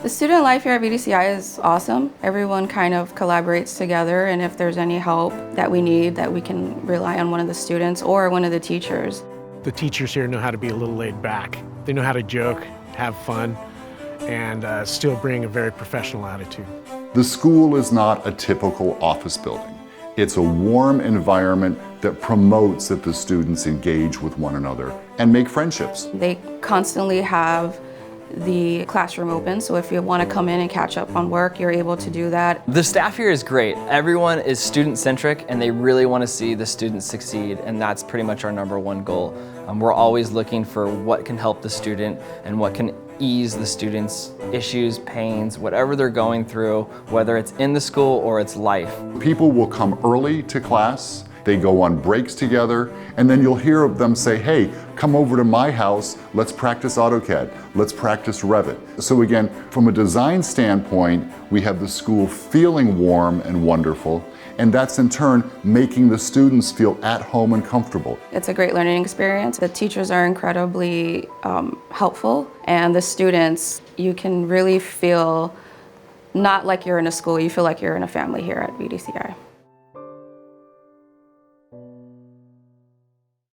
The student life here at VDCI is awesome. Everyone kind of collaborates together, and if there's any help that we need, that we can rely on one of the students or one of the teachers. The teachers here know how to be a little laid back. They know how to joke, have fun, and still bring a very professional attitude. The school is not a typical office building. It's a warm environment that promotes that the students engage with one another and make friendships. They constantly have the classroom open, so if you want to come in and catch up on work, you're able to do that. The staff here is great. Everyone is student-centric and they really want to see the students succeed, and that's pretty much our #1 goal. We're always looking for what can help the student and what can ease the students' issues, pains, whatever they're going through, whether it's in the school or it's life. People will come early to class, they go on breaks together, and then you'll hear them say, hey, come over to my house, let's practice AutoCAD, let's practice Revit. So again, from a design standpoint, we have the school feeling warm and wonderful, and that's in turn making the students feel at home and comfortable. It's a great learning experience. The teachers are incredibly helpful, and the students, you can really feel not like you're in a school, you feel like you're in a family here at VDCI.